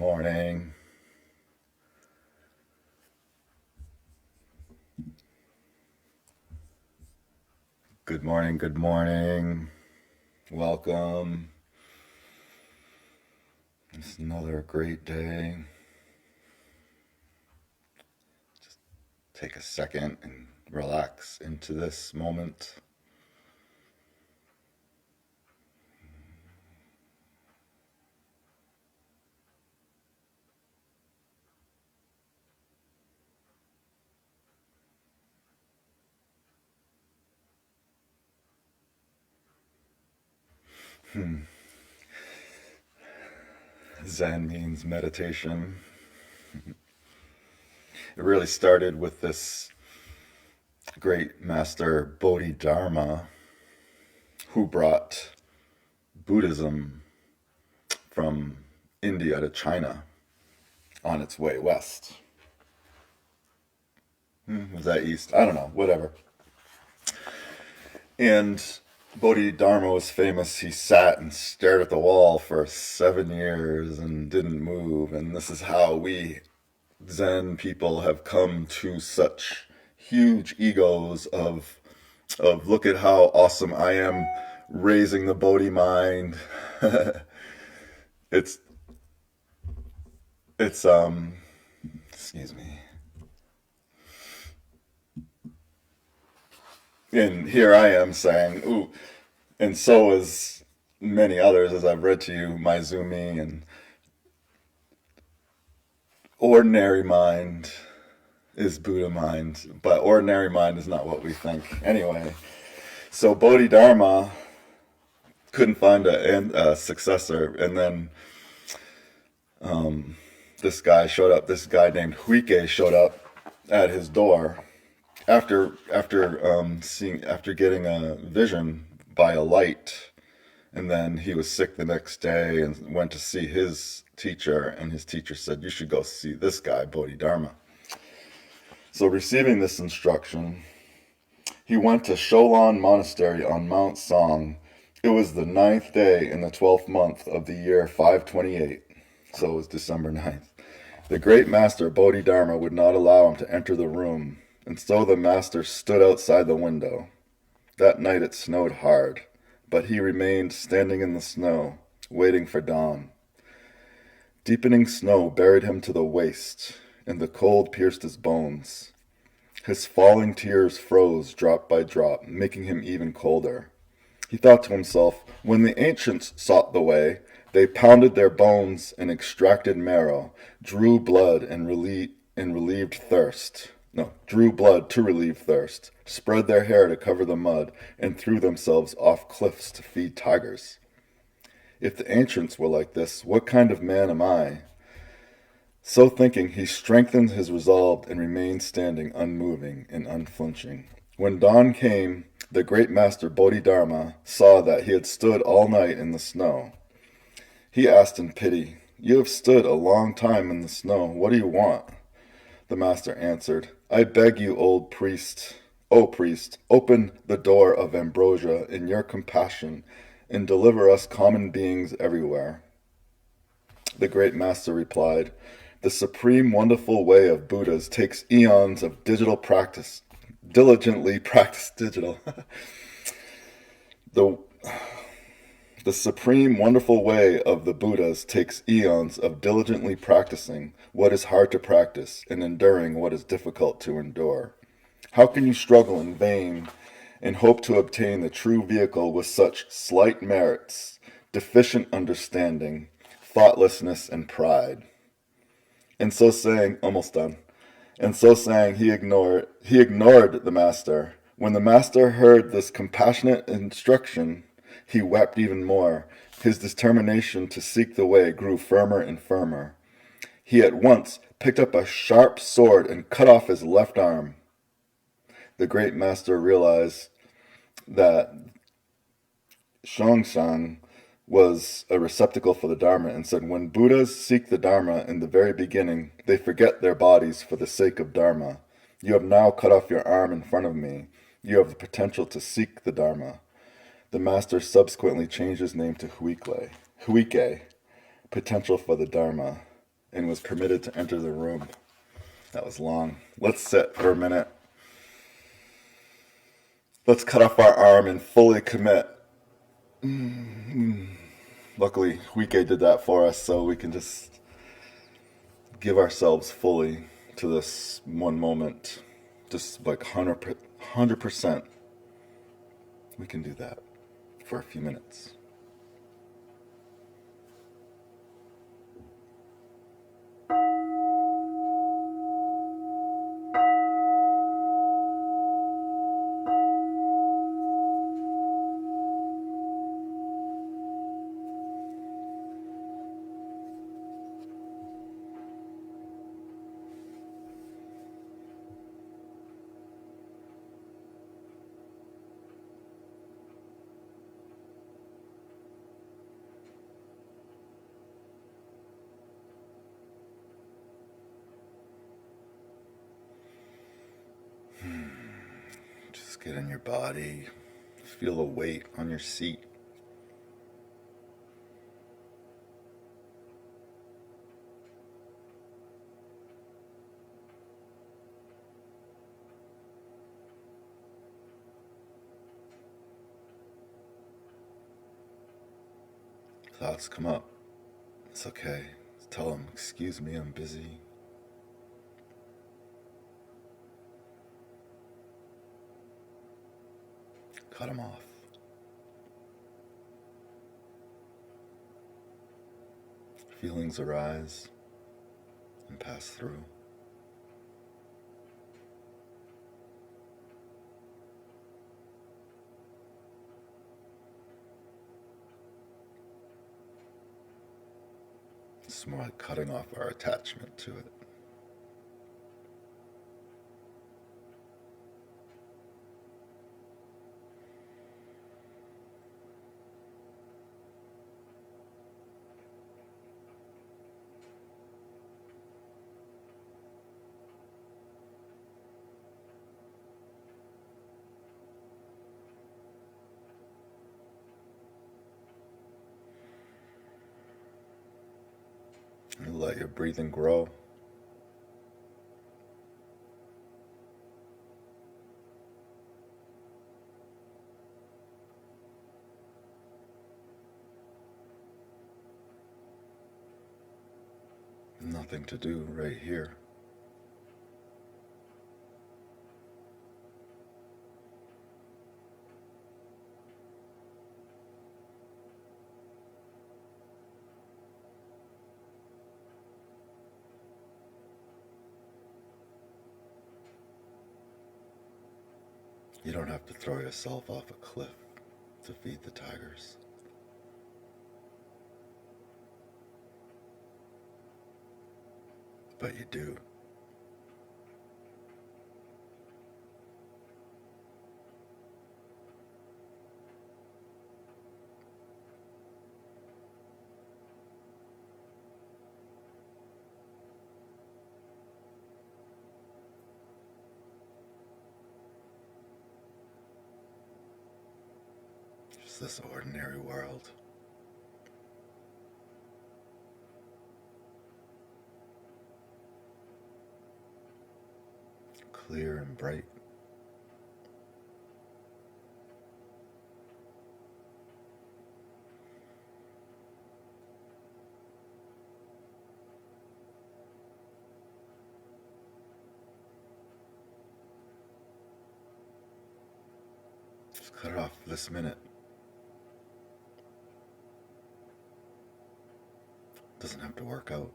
morning. Good morning, good morning. Welcome. It's another great day. Just take a second and relax into this moment. Zen means meditation. It really started with this great master Bodhidharma who brought Buddhism from India to China on its way west. Was that east? I don't know, whatever. And Bodhidharma was famous. He sat and stared at the wall for 7 years and didn't move. And this is how we Zen people have come to such huge egos of look at how awesome I am raising the Bodhi mind. it's it's excuse me. And here I am saying, ooh, and so is many others, as I've read to you, Maizumi and ordinary mind is Buddha mind, but ordinary mind is not what we think. Anyway, so Bodhidharma couldn't find a successor, and then this guy showed up. This guy named Huike showed up at his door after getting a vision by a light, and then he was sick the next day and went to see his teacher, and his teacher said, "You should go see this guy, Bodhidharma." So receiving this instruction, he went to Sholan Monastery on Mount Song. It was the 9th day in the 12th month of the year 528. So it was December 9th. The great master Bodhidharma would not allow him to enter the room, and so the master stood outside the window. That night it snowed hard, but he remained standing in the snow, waiting for dawn. Deepening snow buried him to the waist, and the cold pierced his bones. His falling tears froze drop by drop, making him even colder. He thought to himself, when the ancients sought the way, they pounded their bones and extracted marrow, drew blood relieved thirst. No, drew blood to relieve thirst, spread their hair to cover the mud, and threw themselves off cliffs to feed tigers. If the ancients were like this, what kind of man am I? So thinking, he strengthened his resolve and remained standing unmoving and unflinching. When dawn came, the great master Bodhidharma saw that he had stood all night in the snow. He asked in pity, "You have stood a long time in the snow. What do you want?" The master answered, "I beg you, old priest, O priest, open the door of ambrosia in your compassion and deliver us common beings everywhere." The great master replied, "The supreme wonderful way of Buddhas takes eons of diligently practiced digital. the The supreme wonderful way of the Buddhas takes eons of diligently practicing what is hard to practice and enduring what is difficult to endure. How can you struggle in vain and hope to obtain the true vehicle with such slight merits, deficient understanding, thoughtlessness, and pride?" And so saying, almost done. And so saying, he ignored the master. When the master heard this compassionate instruction, he wept even more. His determination to seek the way grew firmer and firmer. He at once picked up a sharp sword and cut off his left arm. The great master realized that Shongshan was a receptacle for the Dharma and said, when Buddhas seek the Dharma in the very beginning, they forget their bodies for the sake of Dharma. You have now cut off your arm in front of me. You have the potential to seek the Dharma. The master subsequently changed his name to Huike, potential for the Dharma. and was permitted to enter the room. That was long. Let's sit for a minute. Let's cut off our arm and fully commit. Luckily, Huike did that for us, so we can just give ourselves fully to this one moment. Just like 100%. We can do that for a few minutes. Just get in your body. Feel the weight on your seat. Thoughts come up. It's okay. Tell them, excuse me, I'm busy. Cut them off. Feelings arise and pass through. It's more like cutting off our attachment to it. And let your breathing grow. Nothing to do right here. You don't have to throw yourself off a cliff to feed the tigers. But you do. Just this ordinary world. Clear and bright. Just cut it off this minute. Doesn't have to work out.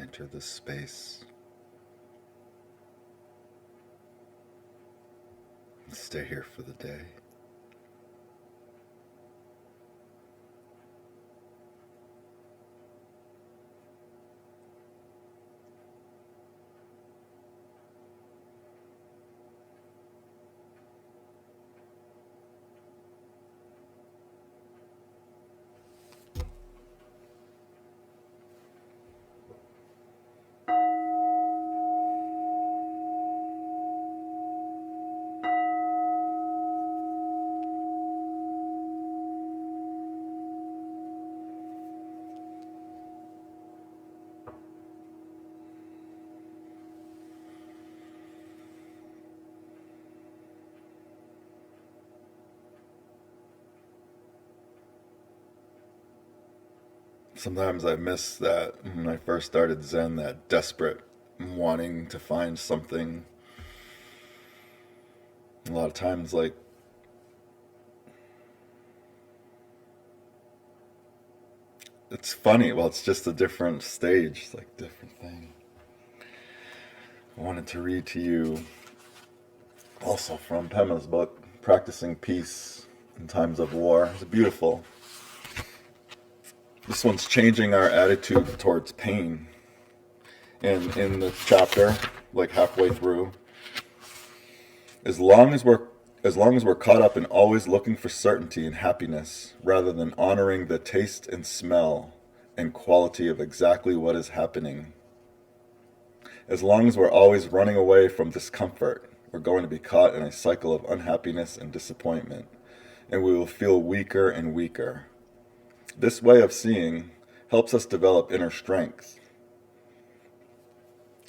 Enter this space Stay here for the day. Sometimes I miss that when I first started Zen, that desperate wanting to find something. A lot of times, like, it's funny. Well, it's just a different stage, it's like different thing. I wanted to read to you also from Pema's book, Practicing Peace in Times of War. It's beautiful. This one's changing our attitude towards pain. And in the chapter, like halfway through, as long as we're caught up in always looking for certainty and happiness rather than honoring the taste and smell and quality of exactly what is happening, as long as we're always running away from discomfort, we're going to be caught in a cycle of unhappiness and disappointment, and we will feel weaker and weaker. This way of seeing helps us develop inner strength.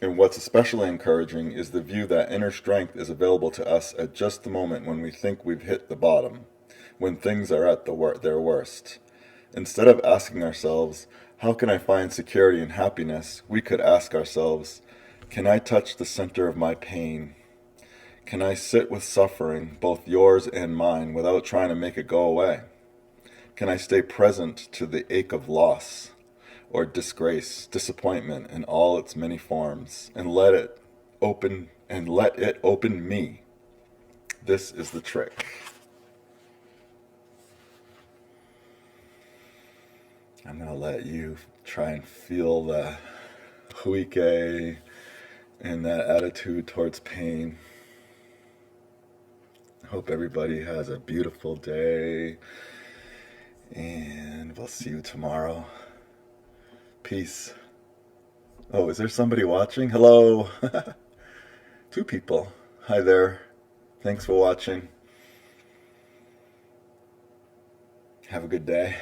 And what's especially encouraging is the view that inner strength is available to us at just the moment when we think we've hit the bottom, when things are at their worst. Instead of asking ourselves, how can I find security and happiness, we could ask ourselves, can I touch the center of my pain? Can I sit with suffering, both yours and mine, without trying to make it go away? Can I stay present to the ache of loss or disgrace, disappointment in all its many forms, and let it open me? This is the trick. I'm going to let you try and feel the Huike and that attitude towards pain. I hope everybody has a beautiful day, and we'll see you tomorrow. Peace. Oh, is there somebody watching? Hello. 2 people. Hi there. Thanks for watching. Have a good day.